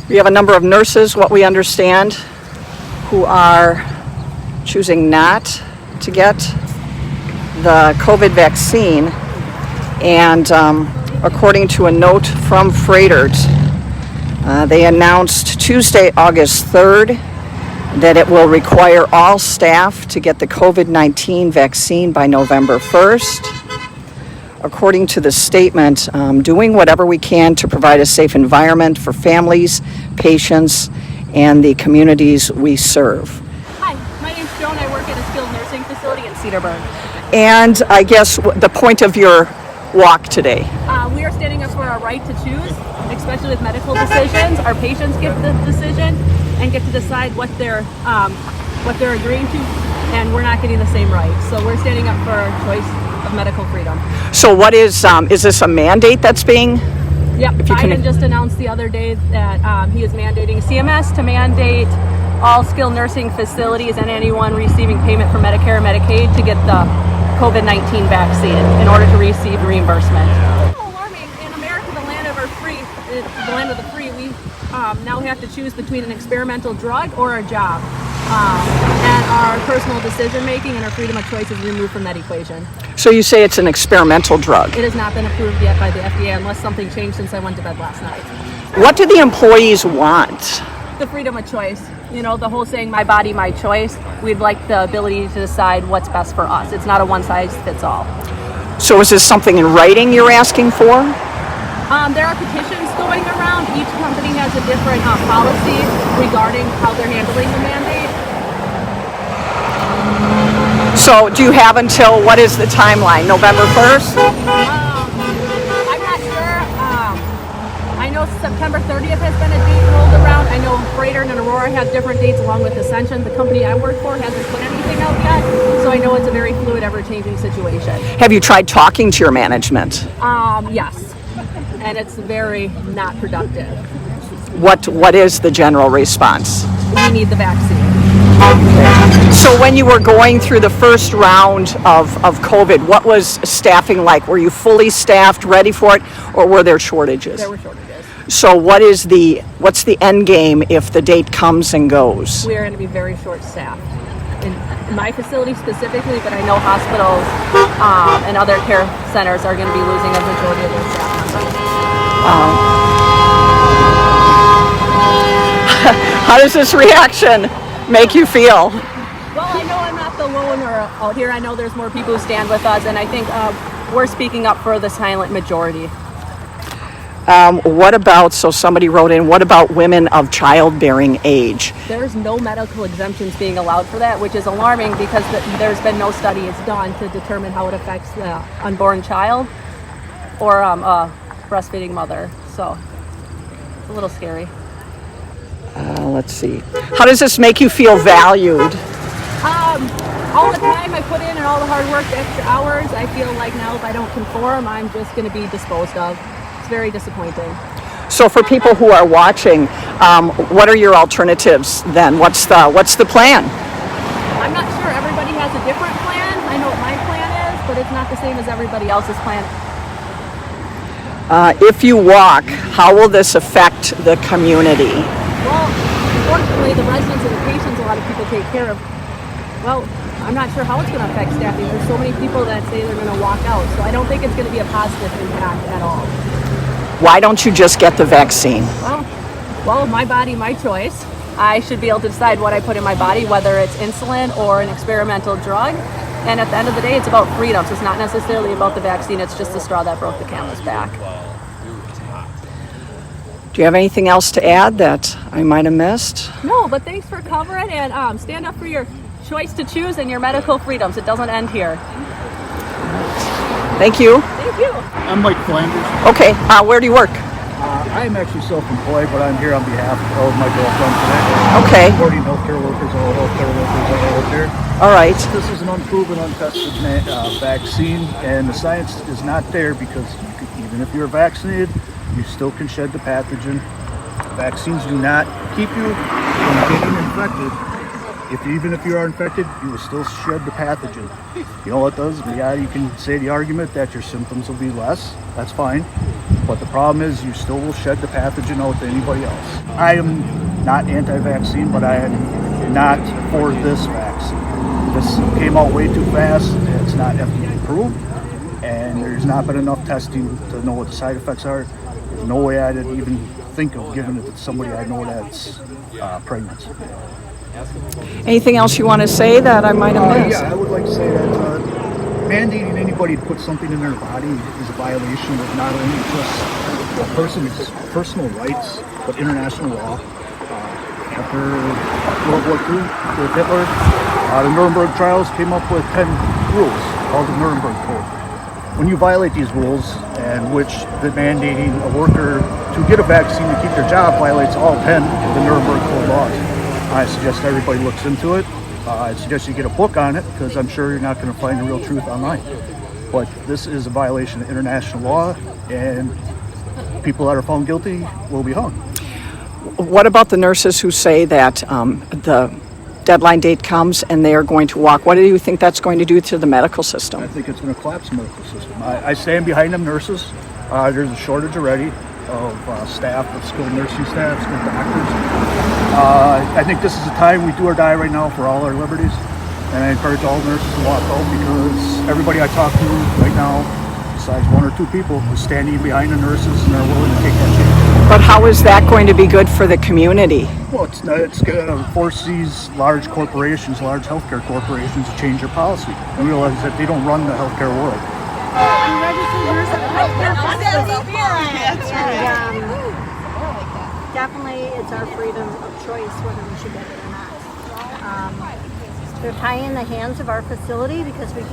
We have a number of nurses, what we understand, who are choosing not to get the COVID vaccine. And according to a note from Froedtert, they announced Tuesday, August 3rd, that it will require all staff to get the COVID-19 vaccine by November 1st. According to the statement, doing whatever we can to provide a safe environment for families, patients, and the communities we serve. Hi, my name's Joan. I work at a skilled nursing facility in Cedarburg. And I guess the point of your walk today? We are standing up for our right to choose, especially with medical decisions. Our patients get the decision and get to decide what they're agreeing to, and we're not getting the same right. So we're standing up for our choice of medical freedom. So what is this a mandate that's being? Yep, Biden just announced the other day that he is mandating CMS to mandate all skilled nursing facilities and anyone receiving payment from Medicare and Medicaid to get the COVID-19 vaccine in order to receive reimbursement. Alarming. In America, the land of the free, we now have to choose between an experimental drug or a job. And our personal decision making and our freedom of choice is removed from that equation. So you say it's an experimental drug? It has not been approved yet by the FDA unless something changed since I went to bed last night. What do the employees want? The freedom of choice. You know, the whole saying, my body, my choice. We'd like the ability to decide what's best for us. It's not a one size fits all. So is this something in writing you're asking for? There are petitions going around. Each company has a different policy regarding how they're handling the mandate. So do you have until, what is the timeline, November 1st? I'm not sure. I know September 30th has been a date rolled around. I know Froedtert and Aurora have different dates along with Ascension. The company I work for hasn't put anything out yet, so I know it's a very fluid, ever-changing situation. Have you tried talking to your management? Yes, and it's very not productive. What is the general response? We need the vaccine. So when you were going through the first round of COVID, what was staffing like? Were you fully staffed, ready for it, or were there shortages? There were shortages. So what's the end game if the date comes and goes? We are going to be very short-staffed. In my facility specifically, but I know hospitals and other care centers are going to be losing a majority of their staff members. How does this reaction make you feel? Well, I know I'm not the loner out here. I know there's more people who stand with us, and I think we're speaking up for the silent majority. What about, so somebody wrote in, what about women of childbearing age? There's no medical exemptions being allowed for that, which is alarming because there's been no studies done to determine how it affects the unborn child or a breastfeeding mother. So it's a little scary. Let's see. How does this make you feel valued? All the time I put in and all the hard work, the extra hours, I feel like now if I don't conform, I'm just going to be disposed of. It's very disappointing. So for people who are watching, what are your alternatives then? What's the plan? I'm not sure. Everybody has a different plan. I know what my plan is, but it's not the same as everybody else's plan. If you walk, how will this affect the community? Well, unfortunately, the residents and the patients a lot of people take care of. Well, I'm not sure how it's going to affect staffing. There's so many people that say they're going to walk out, so I don't think it's going to be a positive impact at all. Why don't you just get the vaccine? Well, my body, my choice. I should be able to decide what I put in my body, whether it's insulin or an experimental drug. And at the end of the day, it's about freedoms. It's not necessarily about the vaccine. It's just the straw that broke the camel's back. Do you have anything else to add that I might have missed? No, but thanks for covering and stand up for your choice to choose and your medical freedoms. It doesn't end here. Thank you. Thank you. I'm Mike Flanders. Okay, where do you work? I'm actually self-employed, but I'm here on behalf of my girlfriend today. Okay. Supporting healthcare workers, all healthcare workers are out there. All right. This is an unproven, untested vaccine, and the science is not there because even if you're vaccinated, you still can shed the pathogen. Vaccines do not keep you from getting infected. even if you are infected, you will still shed the pathogen. You know what it does? Yeah, you can say the argument that your symptoms will be less. That's fine. But the problem is you still will shed the pathogen out to anybody else. I am not anti-vaccine, but I am not for this vaccine. This came out way too fast. It's not FDA approved. And there's not been enough testing to know what the side effects are. There's no way I'd even think of giving it to somebody I know that's pregnant. Anything else you want to say that I might have missed? Yeah, I would like to say that mandating anybody to put something in their body is a violation of not only just a person's personal rights, but international law. After World War II with Hitler, the Nuremberg trials came up with 10 rules called the Nuremberg Code. When you violate these rules, and which the mandating a worker to get a vaccine to keep their job violates all 10 of the Nuremberg Code laws. I suggest everybody looks into it. I suggest you get a book on it, because I'm sure you're not going to find the real truth online. But this is a violation of international law, and people that are found guilty will be hung. What about the nurses who say that the deadline date comes and they are going to walk? What do you think that's going to do to the medical system? I think it's going to collapse the medical system. I stand behind them nurses. There's a shortage already of staff, of skilled nursing staff, skilled doctors. I think this is a time we do or die right now for all our liberties. And I encourage all nurses to walk out, because everybody I talk to right now, besides one or two people, is standing behind the nurses and are willing to take that chance. But how is that going to be good for the community? Well, it's going to force these large corporations, large healthcare corporations, to change their policy and realize that they don't run the healthcare world. Definitely, it's our freedom of choice whether we should get it or not. They're tying the hands of our facility because we're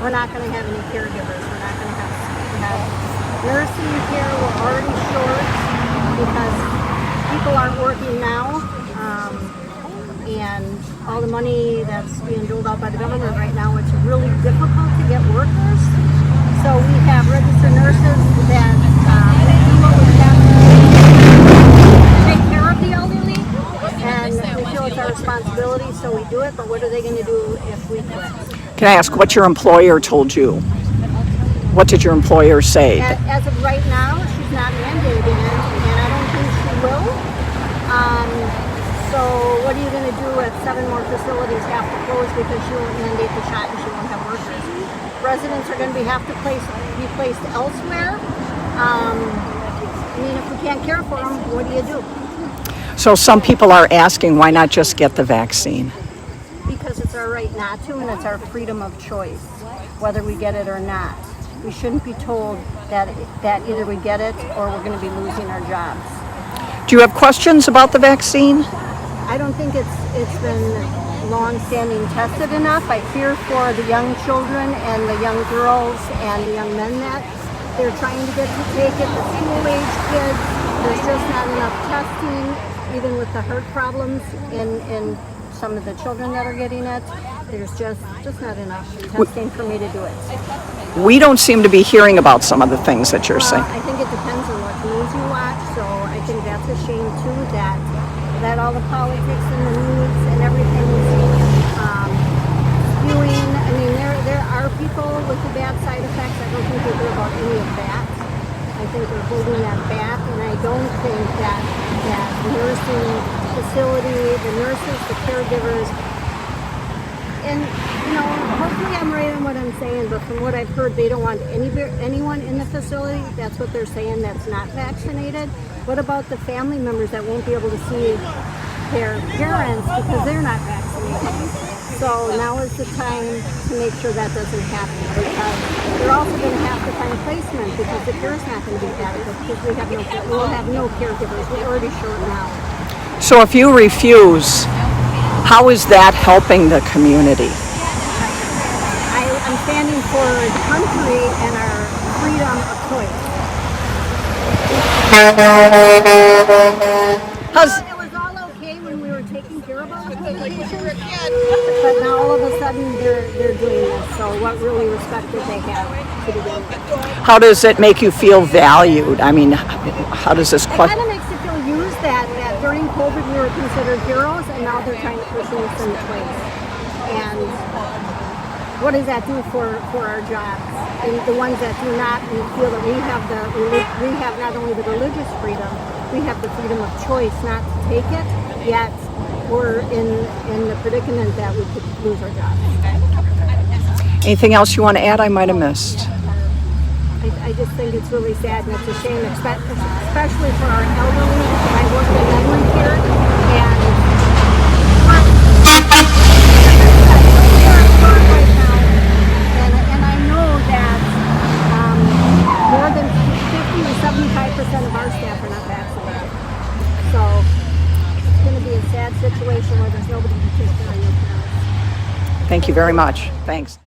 not going to have any caregivers. We're not going to have nursing care. We're already short because people aren't working now, and all the money that's being doled out by the government right now, it's really difficult to get workers. So we have registered nurses that do what we have to take care of the elderly, and we feel it's our responsibility, so we do it. But what are they going to do if we quit? Can I ask what your employer told you? What did your employer say? As of right now, she's not mandating it, and I don't think she will. So what are you going to do if 7 more facilities have to close because she won't mandate the shot and she won't have workers? Residents are going to have to be placed elsewhere. If we can't care for them, what do you do? So some people are asking, why not just get the vaccine? Because it's our right not to, and it's our freedom of choice, whether we get it or not. We shouldn't be told that either we get it or we're going to be losing our jobs. Do you have questions about the vaccine? I don't think it's been long-standing tested enough. I fear for the young children and the young girls and the young men that they're trying to get to take it, the school-age kids. There's just not enough testing, even with the heart problems in some of the children that are getting it. There's just not enough testing for me to do it. We don't seem to be hearing about some of the things that you're saying. I think it depends on what news you watch, so I think that's a shame too, that all the politics and the news and everything is spewing. There are people with the bad side effects. I don't think they hear about any of that. I think they're holding that back, and I don't think that the nursing facility, the nurses, the caregivers, and hopefully I'm right in what I'm saying, but from what I've heard, they don't want anyone in the facility. That's what they're saying, that's not vaccinated. What about the family members that won't be able to see their parents because they're not vaccinated? So now is the time to make sure that doesn't happen, because they're also going to have to find placement because the care is not going to be adequate because we'll have no caregivers. We're already short now. So if you refuse, how is that helping the community? I'm standing for the country and our freedom of choice. It was all okay when we were taking care of all the patients, but now all of a sudden they're doing this. So what really respect did they have to begin with? How does it make you feel valued? How does this It kind of makes you feel used that during COVID, we were considered heroes, and now they're trying to push us into place. And what does that do for our jobs? And the ones that do not, we feel that we have not only the religious freedom, we have the freedom of choice not to take it, yet we're in the predicament that we could lose our jobs. Anything else you want to add I might have missed? I just think it's really sad, and it's a shame, especially for our elderly. I work in memory care, and I know that more than 50 to 75% of our staff are not vaccinated. So it's going to be a sad situation where there's nobody to take care of your parents. Thank you very much. Thanks.